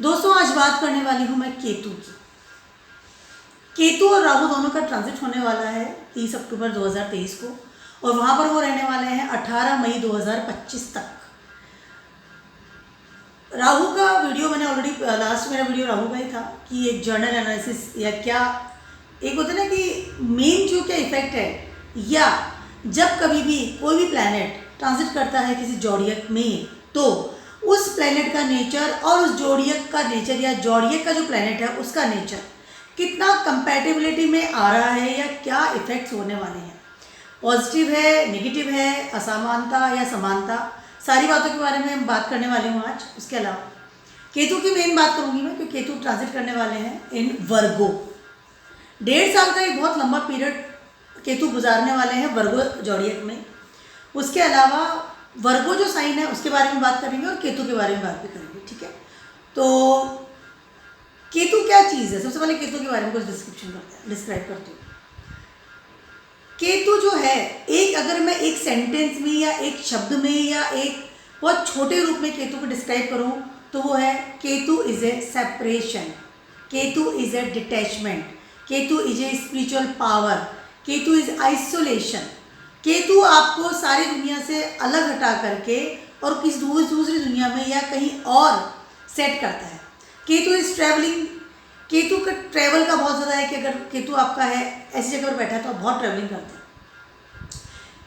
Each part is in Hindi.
दोस्तों आज बात करने वाली हूँ मैं केतु की। केतु और राहु दोनों का ट्रांजिट होने वाला है 30 अक्टूबर 2023 को और वहाँ पर वो रहने वाले हैं 18 मई 2025 तक। राहु का वीडियो मैंने ऑलरेडी लास्ट मेरा वीडियो राहु का ही था कि एक जर्नल एनालिसिस या क्या एक होता है ना कि मेन जो क्या इफेक्ट है, या जब कभी भी कोई भी प्लैनेट ट्रांजिट करता है किसी जॉडियक में तो उस प्लैनेट का नेचर और उस जोडियक का नेचर या जॉडियक का जो प्लैनेट है उसका नेचर कितना कंपैटिबिलिटी में आ रहा है या क्या इफेक्ट्स होने वाले हैं, पॉजिटिव है, नेगेटिव है, असमानता या समानता, सारी बातों के बारे में हम बात करने वाले हूँ आज। उसके अलावा केतु की मेन बात करूँगी मैं क्योंकि केतु ट्रांजिट करने वाले हैं इन वर्गो। 1.5 साल का एक बहुत लंबा पीरियड केतु गुजारने वाले हैं वर्गो जॉडियक में। उसके अलावा वर्गो जो साइन है उसके बारे में बात करेंगे और केतु के बारे में बात भी करेंगे, ठीक है। तो केतु क्या चीज़ है, सबसे पहले केतु के बारे में कुछ डिस्क्राइब करती हूँ। केतु जो है एक, अगर मैं एक सेंटेंस में या एक शब्द में या एक बहुत छोटे रूप में केतु को डिस्क्राइब करूँ तो वो है Ketu is A separation, Ketu is A detachment, Ketu is a spiritual power, Ketu is isolation. Ketu आपको सारी दुनिया से अलग हटा करके और किसी दूसरी दुनिया में या कहीं और सेट करता है। केतु इज ट्रैवलिंग, केतु का ट्रैवल का बहुत ज़्यादा है कि अगर केतु आपका है ऐसी जगह पर बैठा है तो आप बहुत ट्रैवलिंग करते हैं।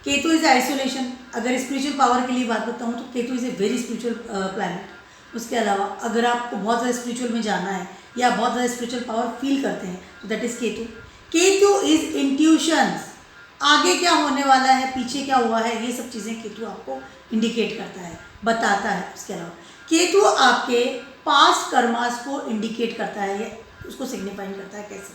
केतु इज आइसोलेशन, अगर स्पिरिचुअल पावर के लिए बात करता हूँ तो Ketu is a very spiritual planet. उसके अलावा अगर आपको बहुत ज़्यादा स्पिरिचुअल में जाना है या बहुत ज़्यादा स्पिरिचुअल पावर फील करते हैं तो that is Ketu. Ketu is intuitions, आगे क्या होने वाला है, पीछे क्या हुआ है, ये सब चीज़ें केतु आपको इंडिकेट करता है, बताता है। उसके अलावा केतु आपके पास्ट कर्मास को इंडिकेट करता है या उसको सिग्निफाई करता है। कैसे?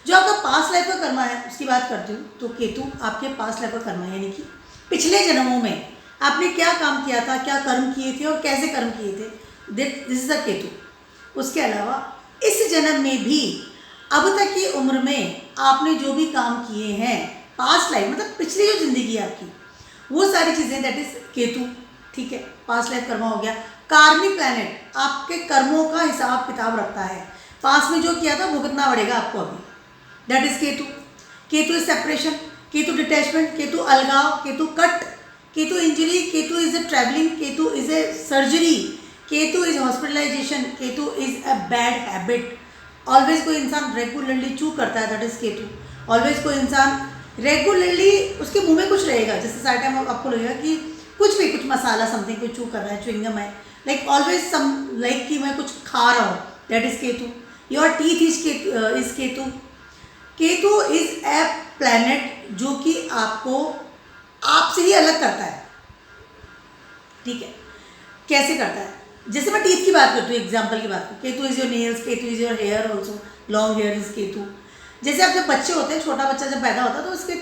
जो आपका पास्ट लाइफ का कर्मा है उसकी बात करती हूँ तो केतु आपके पास्ट लाइफ का कर्मा है, यानी कि पिछले जन्मों में आपने क्या काम किया था, क्या कर्म किए थे और कैसे कर्म किए थे, दिस इज द केतु। उसके अलावा इस जन्म में भी अब तक की उम्र में आपने जो भी काम किए हैं, पास्ट लाइफ मतलब पिछली जो जिंदगी है आपकी, वो सारी चीज़ें दैट इज केतु, ठीक है। पास्ट लाइफ कर्मा हो गया। कार्मिक प्लैनेट आपके कर्मों का हिसाब किताब रखता है, पास्ट में जो किया था भुगतना पड़ेगा आपको अभी, that is Ketu. Ketu is separation, Ketu detachment, Ketu अलगाव, Ketu cut, Ketu injury, Ketu is a travelling, Ketu is a surgery, Ketu is hospitalisation, Ketu is a bad habit. Always कोई इंसान रेगुलरली चू करता है, दैट इज केतु। ऑलवेज कोई इंसान रेगुलरली उसके मुंह में कुछ रहेगा, जैसे सारे टाइम आपको लगेगा कि कुछ भी, कुछ मसाला समथिंग कुछ चू कर रहा है, च्युइंगम है, लाइक ऑलवेज सम लाइक कि मैं कुछ खा रहा हूँ, that is Ketu. Your teeth is Ketu. Ketu is A planet जो कि आपको आपसे ही अलग करता है, ठीक है। कैसे करता है? जैसे मैं टीथ की बात करती हूँ, एग्जाम्पल की बात करूँ, Ketu is your nails, Ketu is your hair also, long hair is Ketu. जैसे आप जब बच्चे होते हैं, छोटा बच्चा जब पैदा होता है तो उसके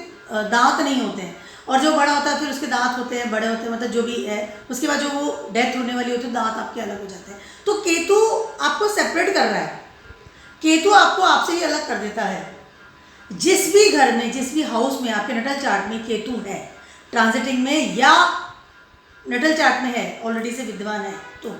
दांत नहीं होते हैं, और जो बड़ा होता है फिर उसके दांत होते हैं, बड़े होते हैं, मतलब जो भी है, उसके बाद जो वो डेथ होने वाली होती है दांत आपके अलग हो जाते हैं। तो केतु आपको सेपरेट कर रहा है, केतु आपको आपसे ही अलग कर देता है। जिस भी घर में, जिस भी हाउस में आपके नटल चार्ट में केतु है ट्रांजिटिंग में या नटल चार्ट में है, ऑलरेडी से विद्यमान है, तो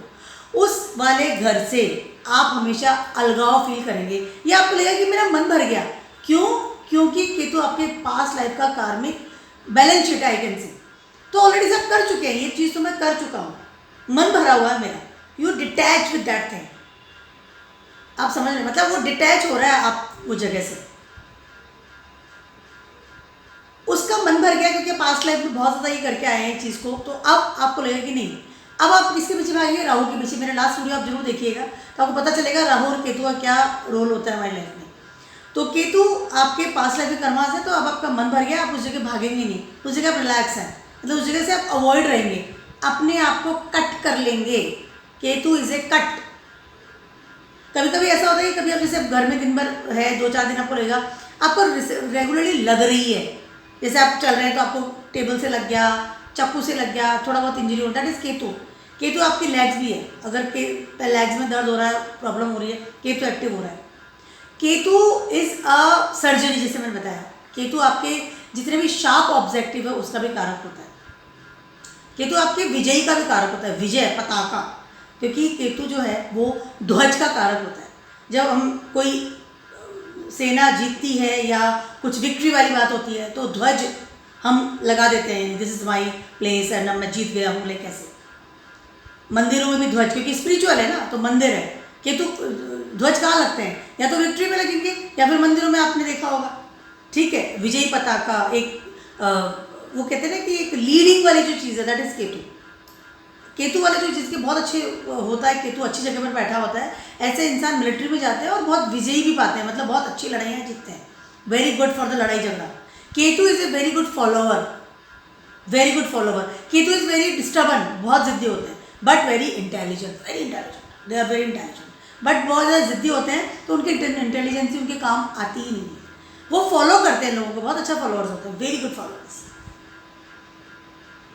उस वाले घर से आप हमेशा अलगाव फील करेंगे या आपको लगेगा कि मेरा मन भर गया। क्यों? क्योंकि केतु आपके पास्ट लाइफ का कार्मिक balance sheet I can see, तो ऑलरेडी सब कर चुके हैं, ये चीज़ तो मैं कर चुका हूँ, मन भरा हुआ है मेरा। You detach with that thing, आप समझ रहे, मतलब वो डिटैच हो रहा है आप वो जगह से, उसका मन भर गया क्योंकि पास्ट लाइफ में बहुत ज़्यादा ये करके आए हैं चीज़ को। तो अब आपको लगेगा कि नहीं, अब आप किसके पीछे भागिए? राहु के पीछे। मेरा लास्ट वीडियो आप जरूर देखिएगा तो आपको पता चलेगा राहु और केतु का क्या रोल होता है हमारी लाइफ में। तो केतु आपके पास्ट लाइफ के कर्मास है, तो अब आपका मन भर गया, आप उस जगह भागेंगे नहीं, उस जगह आप रिलैक्स हैं, मतलब उस जगह से आप अवॉइड रहेंगे, अपने आप को कट कर लेंगे। Ketu is A cut. कभी कभी ऐसा होता है कि कभी आप जैसे घर में दिन भर है, 2-4 दिन आपको लगेगा आपको रेगुलरली लग रही है, जैसे आप चल रहे हैं तो आपको टेबल से लग गया, चाकू से लग गया, थोड़ा बहुत इंजरी होता है, दैट इज केतु। केतु आपकी लेग्स भी है, अगर लेग्स में दर्द हो रहा है, प्रॉब्लम हो रही है, केतु एक्टिव हो रहा है। केतु इज अ सर्जरी, जैसे मैंने बताया, केतु आपके जितने भी शार्प ऑब्जेक्टिव है उसका भी कारक होता है। केतु आपके विजयी का भी कारक होता है, विजय, पताका, क्योंकि केतु जो है वो ध्वज का कारक होता है। जब हम कोई सेना जीतती है या कुछ विक्ट्री वाली बात होती है तो ध्वज हम लगा देते हैं, this is my place and मैं जीत गया हूँ। लाइक ऐसे मंदिरों में भी ध्वज, क्योंकि स्पिरिचुअल है ना, तो मंदिर है, केतु ध्वज कहाँ लगते हैं, या तो विक्ट्री में लगेंगे या फिर मंदिरों में आपने देखा होगा। ठीक है, विजयी पताका एक वो कहते हैं ना कि एक लीडिंग वाली जो चीज़ है दैट इज केतु। केतु वाले जो जिसके बहुत अच्छे होता है, केतु अच्छी जगह पर बैठा होता है, ऐसे इंसान मिलिट्री में जाते हैं और बहुत विजयी भी पाते हैं, मतलब बहुत अच्छी लड़ाइयाँ जीतते हैं। वेरी गुड फॉर द लड़ाई झगड़ा। Ketu is a very good follower, very good follower. Ketu is very disturbing, बहुत जिद्दी होते हैं, but very intelligent, very intelligent, they are very intelligent, but बहुत ज़्यादा जिद्दी होते हैं तो उनकी इंटेलिजेंसी उनके काम आती ही नहीं है। वो फॉलो करते हैं लोगों को, बहुत अच्छा फॉलोअर्स होते हैं, वेरी गुड फॉलोअर्स।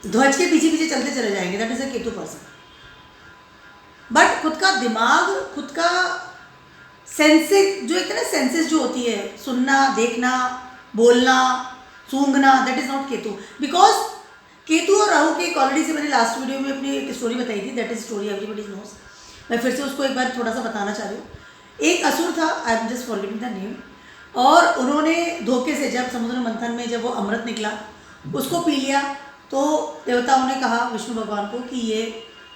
ध्वज के पीछे पीछे चलते चले जाएंगे, that is a Ketu person. But खुद का दिमाग, खुद का सेंसेस जो एक ना, सेंसेस जो होती है, सुनना, देखना, बोलना, सूंघना, that is not Ketu. Because Ketu और राहु की एक ऑलरेडी से मैंने लास्ट वीडियो में अपनी एक स्टोरी बताई थी, that is story everybody knows. मैं फिर से उसको एक बार थोड़ा सा बताना चाह रही हूँ। एक असुर था, I am just forgetting the name, और उन्होंने धोखे से जब समुद्र मंथन में जब वो अमृत निकला उसको पी लिया, तो देवताओं ने कहा विष्णु भगवान को कि ये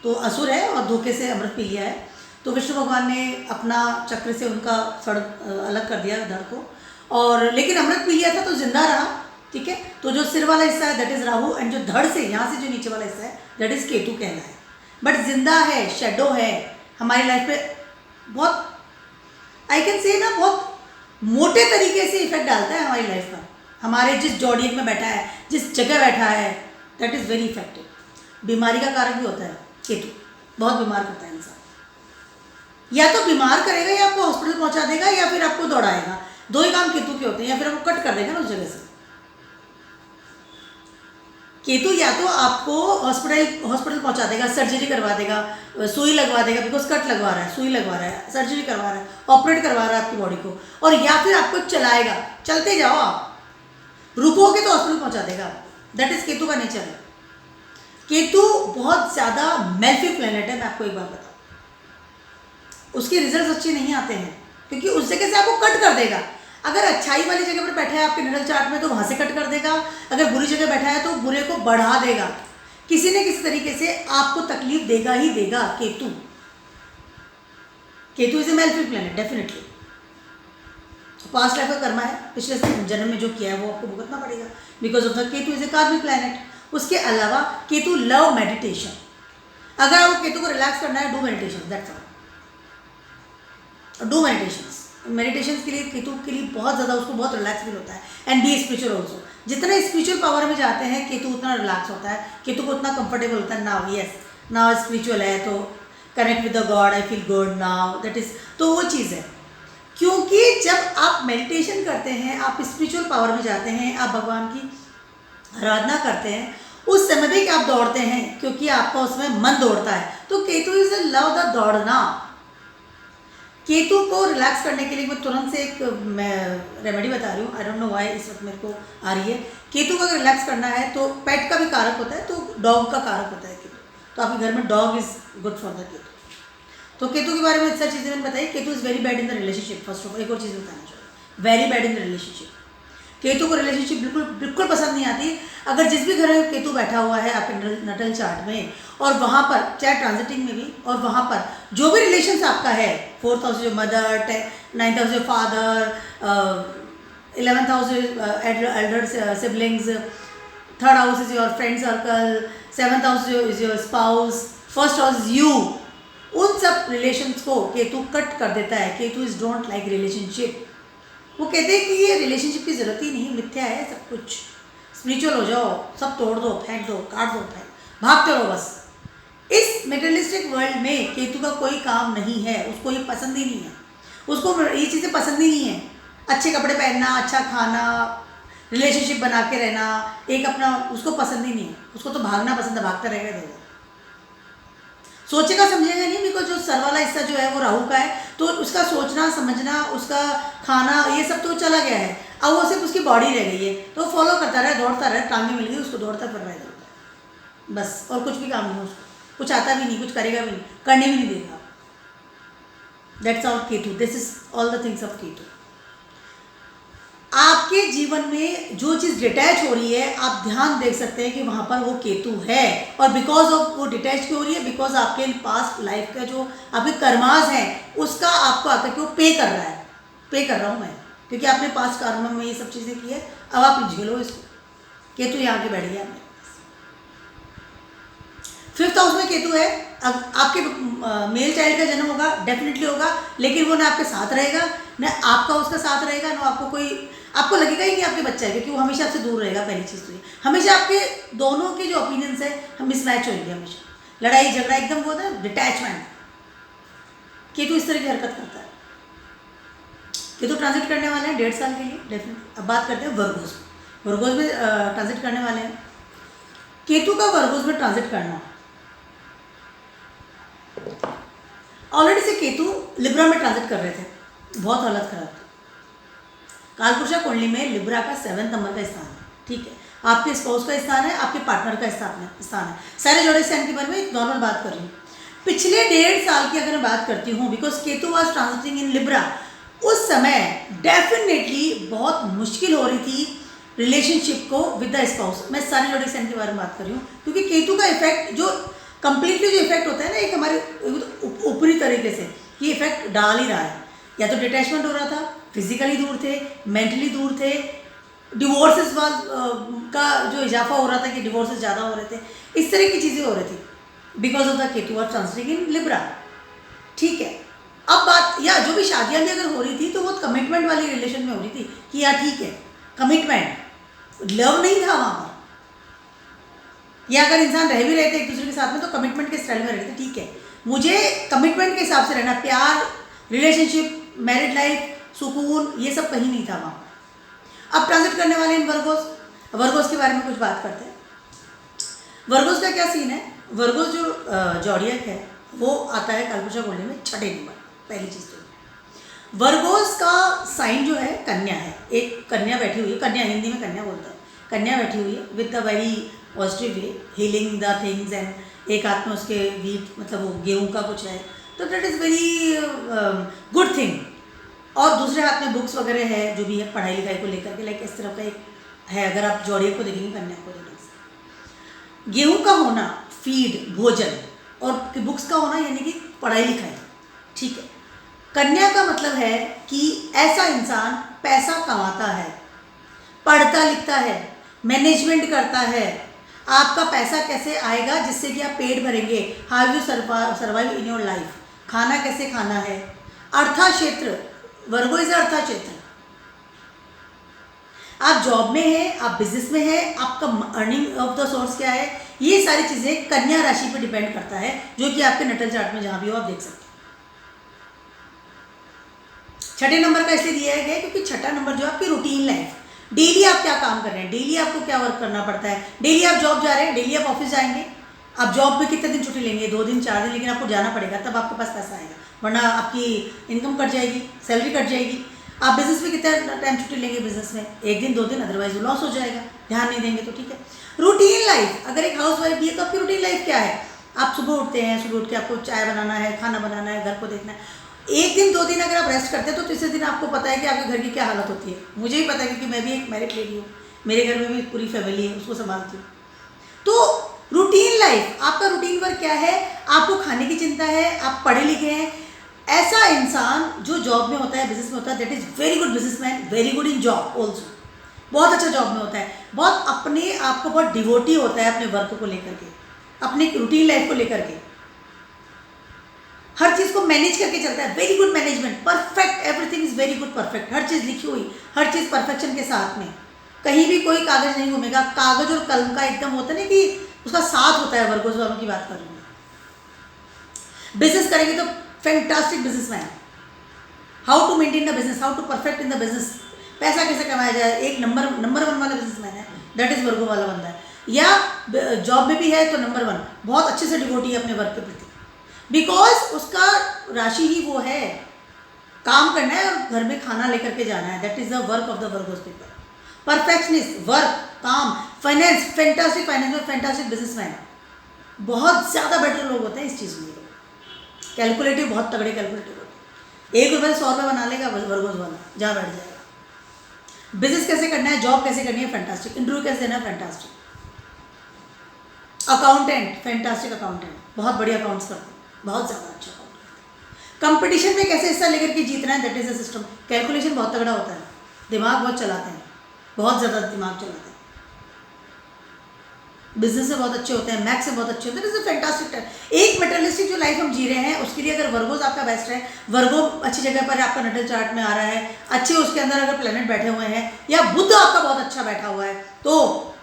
तो असुर है और धोखे से अमृत पी लिया है। तो विष्णु भगवान ने अपना चक्र से उनका सड़ अलग कर दिया धड़ को, और लेकिन अमृत पी लिया था तो जिंदा रहा। ठीक है, तो जो सिर वाला हिस्सा है दैट इज राहु, एंड जो धड़ से यहाँ से जो नीचे वाला हिस्सा है दैट इज केतु कहना है। बट जिंदा है, शेडो है, हमारी लाइफ पे बहुत, आई कैन से ना, बहुत मोटे तरीके से इफेक्ट डालता है हमारी लाइफ पर। हमारे जिस जॉडियक में बैठा है, जिस जगह बैठा है, दैट इज़ वेरी इफेक्टिव। बीमारी का कारण भी होता है केतु, बहुत बीमार करता है इंसान। या तो बीमार करेगा या आपको हॉस्पिटल पहुंचा देगा या फिर आपको दौड़ाएगा, दो ही काम केतु के होते हैं। या फिर आपको कट कर देगा ना उस जगह से। केतु या तो आपको हॉस्पिटल पहुंचा देगा, सर्जरी करवा देगा, सुई लगवा देगा, बिकॉज कट लगवा रहा है, सुई लगवा रहा है, सर्जरी करवा रहा है, ऑपरेट करवा रहा है आपकी बॉडी को, और या फिर आपको चलाएगा, चलते जाओ आप, रुकोगे तो हॉस्पिटल पहुंचा देगा। दैट इज केतु का नेचर है। केतु बहुत ज़्यादा मेलेफिक प्लैनेट है, मैं आपको एक बात बताऊँ। उसके रिजल्ट अच्छे नहीं आते हैं क्योंकि उस जगह से आपको कट कर देगा। अगर अच्छाई वाली जगह पर बैठा है आपके नडल चार्ट में तो वहाँ से कट कर देगा, अगर बुरी जगह बैठा है तो बुरे को बढ़ा देगा, किसी न किसी तरीके से आपको तकलीफ देगा ही देगा। Ketu is A malefic planet definitely. Past life का कर्मा है, पिछले जन्म में जो किया है वो आपको भुगतना पड़ेगा, because of the Ketu is ए कार्मिक प्लैनेट। उसके अलावा केतु लव मेडिटेशन, अगर आपको केतु को रिलैक्स करना है, do meditation, that's all, do meditation. Meditation के लिए केतु के लिए बहुत ज़्यादा उसको बहुत रिलैक्स फील होता है, एंड बी स्पिरिचुअल ऑल्सो। जितना स्पिरिचुअल पावर में जाते हैं केतु उतना रिलैक्स होता है, केतु को उतना कंफर्टेबल होता है। नाउ यस, नाउ स्पिरिचुअल है तो connect with the God, I feel good now, that is, तो वो चीज़ है। क्योंकि जब आप मेडिटेशन करते हैं, आप स्पिरिचुअल पावर में जाते हैं, आप भगवान की आराधना करते हैं, उस समय भी आप दौड़ते हैं क्योंकि आपका उसमें मन दौड़ता है। तो Ketu is a love the दौड़ना। केतु को रिलैक्स करने के लिए मैं तुरंत से एक रेमेडी बता रही हूँ, आई डोंट नो व्हाई इस वक्त मेरे को आ रही है। केतु को अगर रिलैक्स करना है तो पेट का भी कारक होता है, तो डॉग का कारक होता है केतु, तो आपके घर में dog is good for the Ketu. तो केतु के बारे में इतना चीज़ें मैंने बताई। Ketu is very bad in the relationship. First of all एक और चीज़ बताना चाहिए, very bad in the relationship. Ketu को रिलेशनशिप बिल्कुल पसंद नहीं आती। अगर जिस भी घर में केतु बैठा हुआ है आपके नटल चार्ट में, और वहाँ पर चाहे ट्रांजिटिंग में भी, और वहाँ पर जो भी रिलेशंस आपका है, 4th हाउस जो मदर, 9th हाउस जो father, 11th house elder siblings, 3rd house is your friend circle, 7th house जो is your spouse, 1st house is you, उन सब रिलेशंस को केतु कट कर देता है। Ketu is don't like relationship. वो कहते हैं कि ये रिलेशनशिप की ज़रूरत ही नहीं, मिथ्या है सब कुछ, स्पिरिचुअल हो जाओ, सब तोड़ दो, फेंक दो, काट दो, भागते रहो बस। इस मेटेरियलिस्टिक वर्ल्ड में केतु का कोई काम नहीं है, उसको ये पसंद ही नहीं है, उसको ये चीज़ें पसंद ही नहीं है। अच्छे कपड़े पहनना, अच्छा खाना, रिलेशनशिप बना के रहना, एक अपना, उसको पसंद ही नहीं है। उसको तो भागना पसंद है, भागता रहेगा इधर, सोचेगा समझेगा नहीं। बिकॉज जो सर वाला हिस्सा जो है वो राहु का है, तो उसका सोचना समझना, उसका खाना, ये सब तो चला गया है। अब वो सिर्फ उसकी बॉडी रह गई है, तो फॉलो करता रहे, दौड़ता रहे, टांगे मिल गई उसको, दौड़ता फिर रहा है बस, और कुछ भी काम नहीं उसको। कुछ आता भी नहीं, कुछ करेगा भी नहीं, करने भी नहीं देगा। That's all Ketu, this is all the things of Ketu. आपके जीवन में जो चीज़ डिटैच हो रही है, आप ध्यान देख सकते हैं कि वहाँ पर वो केतु है। और बिकॉज ऑफ वो डिटैच क्यों हो रही है? बिकॉज आपके पास्ट लाइफ का जो आपके कर्मास हैं उसका आपको आकर के वो पे कर रहा है। पे कर रहा हूँ मैं, क्योंकि आपने पास्ट कर्म में ये सब चीज़ें की है, अब आप झेलो इसको। केतु यहाँ के बैठ गया। 5th हाउस में केतु है। अब आपके मेल चाइल्ड का जन्म होगा, डेफिनेटली होगा, लेकिन वो ना आपके साथ रहेगा, ना आपका उसका साथ रहेगा, ना आपको कोई, आपको लगेगा ही नहीं आपके बच्चा है, क्योंकि वो हमेशा आपसे दूर रहेगा। पहली चीज़ तो ये, हमेशा आपके दोनों के जो ओपिनियंस है हम मिसमैच होंगे, हमेशा लड़ाई झगड़ा एकदम वो ना डिटैचमेंट। केतु इस तरह की हरकत करता है। केतु ट्रांजिट करने वाले हैं 1.5 साल के लिए डेफिनेटली। अब बात करते हैं वर्गोस। वर्गोस में ट्रांजिट करने वाले हैं। केतु का वर्गोस में ट्रांजिट करना, ऑलरेडी से केतु लिब्रा में ट्रांजिट कर रहे थे, बहुत हालत खराब थी। कालपुरुषा कुंडली में लिब्रा का 7 नंबर का स्थान है, ठीक है, आपके स्पाउस का स्थान है, आपके पार्टनर का स्थान है। सारे जोड़े साइन के बारे में नॉर्मल बात कर रही हूँ। पिछले 1.5 साल की अगर मैं बात करती हूँ, because Ketu was transiting in Libra, उस समय डेफिनेटली बहुत मुश्किल हो रही थी रिलेशनशिप को विद द स्पाउस। मैं सारे जोड़े साइन के बारे में बात कर रही हूँ, क्योंकि केतु का इफेक्ट जो कंप्लीटली जो इफेक्ट होता है ना, एक हमारे ऊपरी तरीके से ये इफेक्ट डाल ही रहा है। या तो डिटैचमेंट हो रहा था, फिजिकली दूर थे, मेंटली दूर थे, डिवोर्सेस का जो इजाफा हो रहा था कि डिवोर्सेस ज़्यादा हो रहे थे, इस तरह की चीज़ें हो रही थी बिकॉज ऑफ द केतु और ट्रांजिटिंग इन लिब्रा, ठीक है। अब बात, या जो भी शादियाँ भी अगर हो रही थी तो वो कमिटमेंट वाली रिलेशन में हो रही थी कि यार ठीक है, कमिटमेंट, लव नहीं था वहाँ पर। या अगर इंसान रह भी रहे थे एक दूसरे के साथ में तो कमिटमेंट के स्टाइल में रहते थे, ठीक है, मुझे कमिटमेंट के हिसाब से रहना, प्यार, रिलेशनशिप, मैरिड लाइफ, सुकून, ये सब कहीं नहीं था वहाँ। अब ट्रांजिट करने वाले इन वर्गोस, वर्गोस के बारे में कुछ बात करते हैं। वर्गोस का क्या सीन है? वर्गोस जो जॉडियक है वो आता है कालपुरुषा कुंडली में 6ठे नंबर। पहली चीज़ तो वर्गोस का साइन जो है कन्या है। एक कन्या बैठी हुई है, कन्या हिंदी में कन्या बोलता है, कन्या बैठी हुई है with the very positive way, healing the things, and एक हाथ में उसके वीट, मतलब वो गेहूँ का कुछ है, तो that is very good thing. और दूसरे हाथ में बुक्स वगैरह है, जो भी है पढ़ाई लिखाई को लेकर के, लाइक इस तरह का एक है। अगर आप जॉडियक को देखेंगे, कन्या को देखेंगे, गेहूँ का होना, फीड, भोजन, और बुक्स का होना यानी कि पढ़ाई लिखाई, ठीक है। कन्या का मतलब है कि ऐसा इंसान पैसा कमाता है, पढ़ता लिखता है, मैनेजमेंट करता है। आपका पैसा कैसे आएगा जिससे कि आप पेट भरेंगे, how you survive in your life, खाना कैसे खाना है। अर्था क्षेत्र, वर्गो इज अर्था क्षेत्र। आप जॉब में हैं, आप बिजनेस में हैं, आपका अर्निंग ऑफ द सोर्स क्या है, ये सारी चीज़ें कन्या राशि पर डिपेंड करता है, जो कि आपके नटल चार्ट में जहाँ भी हो आप देख सकते हैं। 6ठे नंबर का इसलिए दिया गया क्योंकि 6ठा नंबर जो आपकी रूटीन लाइफ, डेली आप क्या काम कर रहे हैं, डेली आपको क्या वर्क करना पड़ता है। डेली आप जॉब जा रहे हैं, डेली आप ऑफिस जाएंगे, आप जॉब में कितने दिन छुट्टी लेंगे, 2 दिन 4 दिन, लेकिन आपको जाना पड़ेगा, तब आपके पास पैसा आएगा, वरना आपकी इनकम कट जाएगी, सैलरी कट जाएगी। आप बिजनेस में कितना टाइम छुट्टी लेंगे, बिजनेस में 1 दिन 2 दिन, अदरवाइज लॉस हो जाएगा, ध्यान नहीं देंगे तो, ठीक है। रूटीन लाइफ, अगर एक हाउस वाइफ भी है तो आपकी रूटीन लाइफ क्या है, आप सुबह उठते हैं, सुबह उठ के आपको चाय बनाना है, खाना बनाना है, घर को देखना है। 1 दिन 2 दिन अगर आप रेस्ट करते हैं तो तीसरे दिन आपको पता है कि आपके घर की क्या हालत होती है। मुझे भी पता है क्योंकि मैं भी एक मैरिड लेडी हूँ, मेरे घर में भी पूरी फैमिली है, उसको संभालती हूँ। तो रूटीन लाइफ, आपका रूटीन वर्क क्या है, आपको खाने की चिंता है, आप पढ़े लिखे हैं। ऐसा इंसान जो जॉब में होता है, बिजनेस में होता है, that is very good businessman, very good in job also, बहुत अच्छा जॉब में होता है, बहुत अपने आप को बहुत डिवोटी होता है अपने वर्क को लेकर के, अपने रूटीन लाइफ को लेकर के, हर चीज़ को मैनेज करके चलता है। Very good management, perfect, everything is very good, perfect, हर चीज़ लिखी हुई, हर चीज़ परफेक्शन के साथ में, कहीं भी कोई कागज नहीं घूमेगा। कागज और कलम का एकदम होता है ना कि उसका साथ होता है, वर्गोस वालों की बात कर रही हूँ। बिजनेस करेंगे तो fantastic businessman, how to maintain the business, how to perfect in the business, पैसा कैसे कमाया जाए, एक नंबर 1 वाला बिजनेसमैन है, दैट इज वर्गो वाला बंदा है। या जॉब में भी है तो नंबर 1, बहुत अच्छे से डिवोटी है अपने वर्क के प्रति, बिकॉज उसका राशि ही वो है, काम करना है और घर में खाना लेकर के जाना है, that is the work of the Virgo's people. Perfectionist, work, काम, फाइनेंस, फैंटास्टिक फाइनेंस और फैंटास्टिक बिजनेसमैन, बहुत ज़्यादा बेटर लोग होते हैं इस चीज़ में। कैलकुलेटिव, बहुत तगड़े कैलकुलेटिव होते हैं। 1 रुपये से 100 रुपये बना लेगा वर्गोस वाला, जहाँ बैठ जाएगा। बिजनेस कैसे करना है, जॉब कैसे करनी है, फैंटास्टिक। इंटरव्यू कैसे देना है, फैंटास्टिक। अकाउंटेंट, फैंटास्टिक अकाउंटेंट, बहुत बढ़िया अकाउंट्स करते हैं, बहुत ज़्यादा अच्छा अकाउंट। कंपटीशन में कैसे हिस्सा लेकर के जीतना है, that is a system. Calculation बहुत तगड़ा होता है, दिमाग बहुत चलाते हैं, बहुत ज़्यादा दिमाग चलाते हैं। बिजनेस से बहुत अच्छे होते हैं, मैथ्स से बहुत अच्छे होते हैं। Is fantastic time. एक मेटेरियलिस्टिक जो लाइफ हम जी रहे हैं उसके लिए अगर वर्गोस आपका बेस्ट है, वर्गो अच्छी जगह पर आपका नटल चार्ट में आ रहा है, अच्छे उसके अंदर अगर प्लेनेट बैठे हुए हैं, या बुध आपका बहुत अच्छा बैठा हुआ है, तो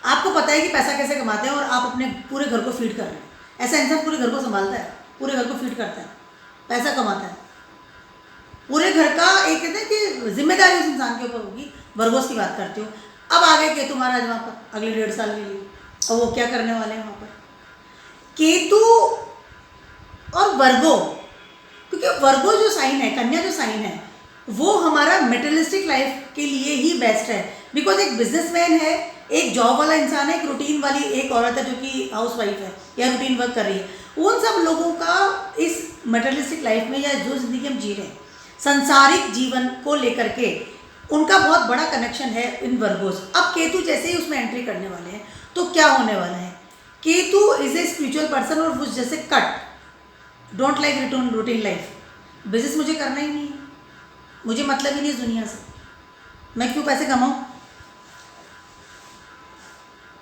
आपको पता है कि पैसा कैसे कमाते हैं और आप अपने पूरे घर को फीड कर रहे हैं। ऐसा इंसान पूरे घर को संभालता है, पूरे घर को फीड करता है, पैसा कमाता है, पूरे घर का एक कहते हैं कि जिम्मेदारी उस इंसान के ऊपर होगी। वर्गोस की बात करती हूँ। अब आ गए केतु महाराज वहाँ पर अगले 1.5 साल के लिए। अब वो क्या करने वाले हैं वहाँ पर, केतु और वर्गो, क्योंकि वर्गो जो साइन है, कन्या जो साइन है, वो हमारा मेटेरियलिस्टिक लाइफ के लिए ही बेस्ट है। बिकॉज एक बिजनेसमैन है, एक जॉब वाला इंसान है, एक रूटीन वाली एक औरत है जो कि हाउस वाइफ है या रूटीन वर्क कर रही है, उन सब लोगों का इस मेटेरियलिस्टिक लाइफ में या जो जिंदगी हम जी रहे हैं सांसारिक जीवन को लेकर के उनका बहुत बड़ा कनेक्शन है इन वर्गोस। अब केतु जैसे ही उसमें एंट्री करने वाले हैं तो क्या होने वाला है, Ketu is a spiritual person और वो जैसे cut, don't like return routine life. Business मुझे करना ही नहीं है, मुझे मतलब ही नहीं इस दुनिया से, मैं क्यों पैसे कमाऊँ,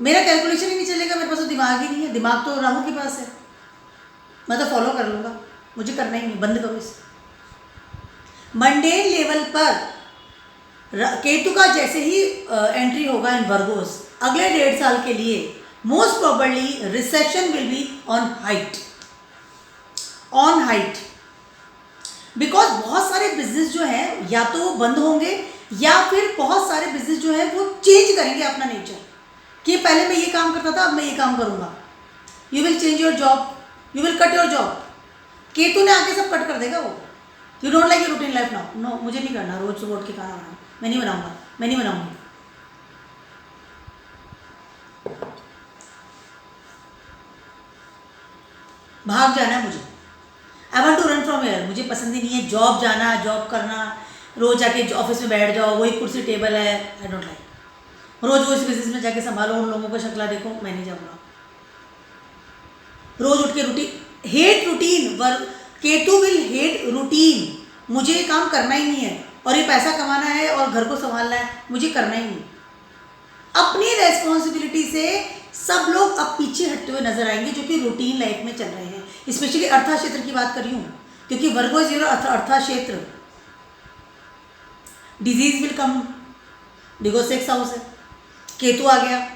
मेरा कैलकुलेशन ही नहीं चलेगा, मेरे पास तो दिमाग ही नहीं है, दिमाग तो राहु के पास है, मैं तो फॉलो कर लूँगा, मुझे करना ही नहीं, बंद करो इसे। मंडेन लेवल पर केतु का जैसे ही एंट्री होगा इन वर्गोस, अगले 1.5 साल के लिए most probably recession will be on height, because बहुत सारे बिजनेस जो है या तो वो बंद होंगे या फिर बहुत सारे बिजनेस जो है वो चेंज करेंगे अपना नेचर, कि पहले मैं ये काम करता था अब मैं ये काम करूँगा। You will change your job, you will cut your job. Ketu ने आके सब कट कर देगा वो। You don't like your routine life now, no मुझे नहीं करना रोज सुबह उठ के खाना बनाना, मैं नहीं बनाऊंगा, मैं नहीं बनाऊंगी। भाग जाना है मुझे, I want to run from here, मुझे पसंद ही नहीं है जॉब जाना, जॉब करना, रोज जाके ऑफिस में बैठ जाओ, वही कुर्सी टेबल है, आई डोंट लाइक। रोज वो इस बिजनेस में जाके संभालो, उन लोगों को शक्ला देखो, मैं नहीं जाऊँगा। रोज उठ के routine, hate routine, work, Ketu will hate routine, मुझे ये काम करना ही नहीं है और ये पैसा कमाना है और घर को संभालना है, मुझे करना ही नहीं। अपनी रेस्पॉन्सिबिलिटी से सब लोग अब पीछे हटते हुए नजर आएंगे जो कि रूटीन लाइफ में चल रहे हैं। स्पेशली अर्था क्षेत्र की बात कर रही हूँ क्योंकि वर्गो जीरो अर्था क्षेत्र, disease will come, because 6 house है, केतु आ गया।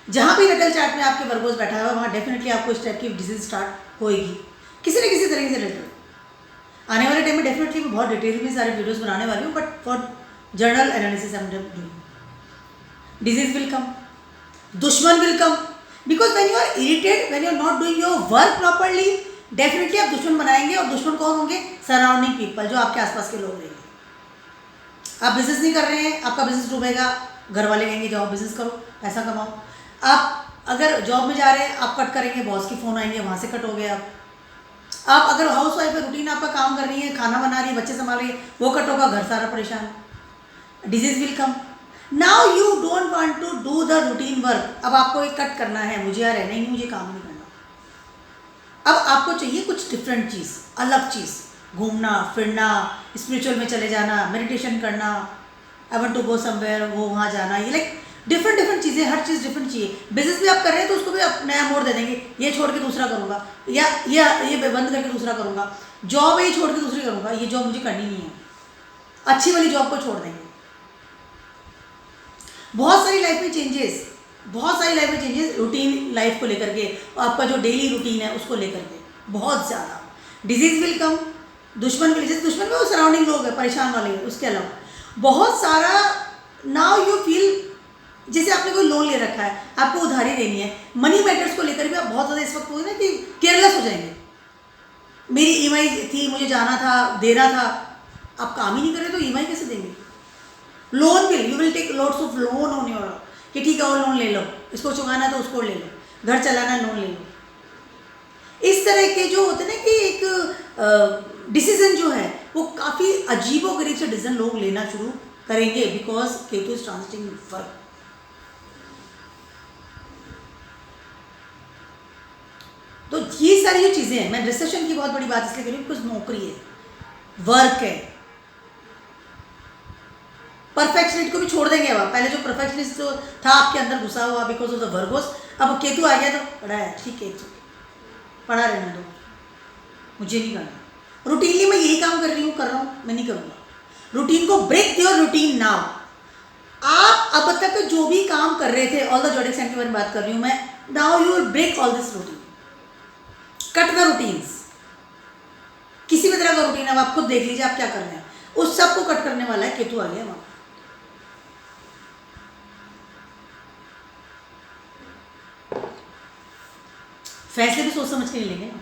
जहाँ भी नटल चार्ट में आपके वर्गोस बैठा है वहाँ डेफिनेटली आपको इस टाइप की डिजीज स्टार्ट होएगी किसी न किसी तरीके से रिलेटेड। आने वाले टाइम में डेफिनेटली मैं बहुत डिटेल में सारे वीडियोस बनाने वाली हूँ, but for general analysis I am doing. Disease will come, दुश्मन will come, because when you are irritated, when you are not doing your work properly, definitely आप दुश्मन बनाएंगे। और दुश्मन कौन होंगे, सराउंडिंग पीपल, जो आपके आसपास के लोग रहेंगे। आप बिजनेस नहीं कर रहे हैं, आपका बिजनेस डूबेगा, घर वाले कहेंगे जाओ बिजनेस करो, पैसा कमाओ। आप अगर जॉब में जा रहे हैं, आप कट करेंगे, बॉस के फ़ोन आएंगे, वहाँ से कट हो गए आप अगर हाउस वाइफ है, रूटीन आपका काम कर रही है, खाना बना रही है, बच्चे संभाल रही है, वो कट होगा, घर सारा परेशान। Disease will come. Now you don't want to do the routine work, अब आपको एक कट करना है, मुझे यहाँ रहना ही नहीं, मुझे काम नहीं करना। अब आपको चाहिए कुछ डिफरेंट चीज़, अलग चीज़, घूमना फिरना, स्पिरिचुअल में चले जाना, मेडिटेशन करना, I want to go somewhere, वो वहाँ जाना, ये लाइक डिफरेंट चीज़ें, हर चीज़ डिफरेंट चाहिए। बिजनेस भी आप कर रहे हैं तो उसको भी आप नया मोड़ दे देंगे, ये छोड़ के दूसरा करूँगा, या ये बंद करके दूसरा करूँगा। जॉब है ये छोड़ के दूसरी करूँगा, ये जॉब मुझे करनी नहीं है, अच्छी वाली जॉब को छोड़ देंगे। बहुत सारी लाइफ में चेंजेस, रूटीन लाइफ को लेकर के, आपका जो डेली रूटीन है उसको लेकर के बहुत ज़्यादा। डिजीज विल कम, दुश्मन विल, जैसे दुश्मन में वो सराउंडिंग लोग हैं परेशान वाले हैं, उसके अलावा बहुत सारा। नाउ यू फील जैसे आपने कोई लोन ले रखा है, आपको उधारी देनी है, मनी मैटर्स को लेकर भी आप बहुत ज़्यादा इस वक्त हो ना कि केयरलेस हो जाएंगे। मेरी ईएमआई थी, मुझे जाना था, देना था, आप काम ही नहीं कर रहे तो ईएमआई कैसे देंगे। Loan bill, you will take lots of loan on your, कि ठीक है और लोन ले लो, इसको चुकाना है तो उसको ले लो। घर चलाना लोन ले लो। इस तरह के जो होते हैं ना कि एक डिसीजन जो है वो काफ़ी अजीबोगरीब से डिसीजन लोग लेना शुरू करेंगे, बिकॉज केतु इज ट्रांजिटिंग वर्ग। तो ये सारी जो चीज़ें हैं, मैं रिसेशन की बहुत बड़ी बात इसलिए करूँ बिकॉज नौकरी है, वर्क है। परफेक्शनिस्ट को भी छोड़ देंगे अब। पहले जो परफेक्शनिस्ट जो था आपके अंदर घुसा हुआ बिकॉज ऑफ द वर्गोस, अब केतु आ गया तो पढ़ा है, ठीक है, पढ़ा रहने दो, मुझे नहीं करना। रूटीनली मैं यही काम कर रही हूँ, कर रहा हूँ, मैं नहीं करूँगा। रूटीन को ब्रेक योर रूटीन नाउ। आप अब तक जो भी काम कर रहे थे, ऑल द जोडिक साइन के बारे में बात कर रही हूँ मैं, now you will break all this routine, cut the routines. किसी भी तरह का रूटीन अब आप खुद देख लीजिए आप क्या कर रहे हैं, उस सब को कट करने वाला है केतु आ गया वहां। फैसले भी सोच समझ के नहीं लेंगे ना।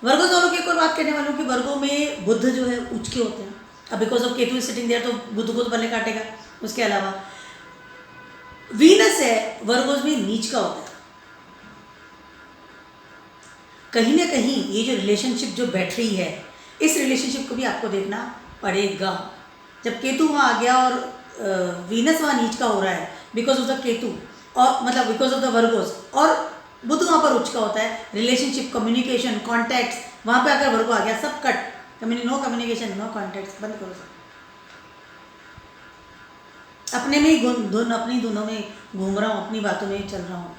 वर्गो दोनों की एक और बात करने वालों कि वर्गों में बुध जो है उच्च के होते हैं। अब because of Ketu sitting there तो बुध को तो पल्ले काटेगा। उसके अलावा वीनस है वर्गोज में नीच का होता है। कहीं ना कहीं ये जो रिलेशनशिप जो बैठ रही है, इस रिलेशनशिप को भी आपको देखना पड़ेगा। जब केतु वहाँ आ गया और वीनस वहाँ नीच का हो रहा है बिकॉज ऑफ द केतु, और मतलब बिकॉज ऑफ द वर्गोज, और बुध वहाँ पर उच्च का होता है, रिलेशनशिप, कम्युनिकेशन, कॉन्टैक्ट्स, वहाँ पे अगर वर्गो आ गया सब cut, no communication, no contacts, बंद करो सब। अपने में ही धुन, अपनी धुनों में घूम रहा हूँ, अपनी बातों में चल रहा हूँ।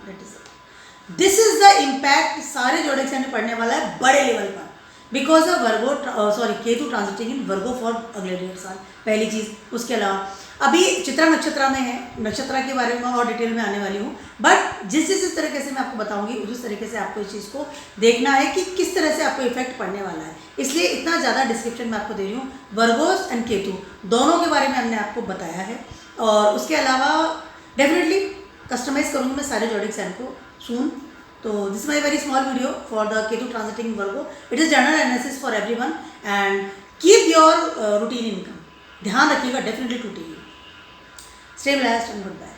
दिस इज द इम्पैक्ट सारे जोडिक साइन में पड़ने वाला है बड़े लेवल पर, because of Virgo Ketu transiting in Virgo for अगले 1.5 साल, पहली चीज़। उसके अलावा अभी चित्रा नक्षत्र में है, नक्षत्र के बारे में और डिटेल में आने वाली हूँ, बट जिस तरीके से मैं आपको बताऊंगी उस तरीके से आपको इस चीज़ को देखना है कि किस तरह से आपको इफेक्ट पड़ने वाला है। इसलिए इतना ज़्यादा डिस्क्रिप्शन मैं आपको दे रही हूँ। वर्गोस एंड केतु दोनों के बारे में हमने आपको बताया है, और उसके अलावा डेफिनेटली कस्टमाइज करूँगी मैं सारे जोडिक साइन को सून। तो this my very small video for the Ketu transiting Virgo. It is general analysis for everyone and keep your routine income. ध्यान रखिएगा, डेफिनेटली टूटेगी। Stay blessed and good bye.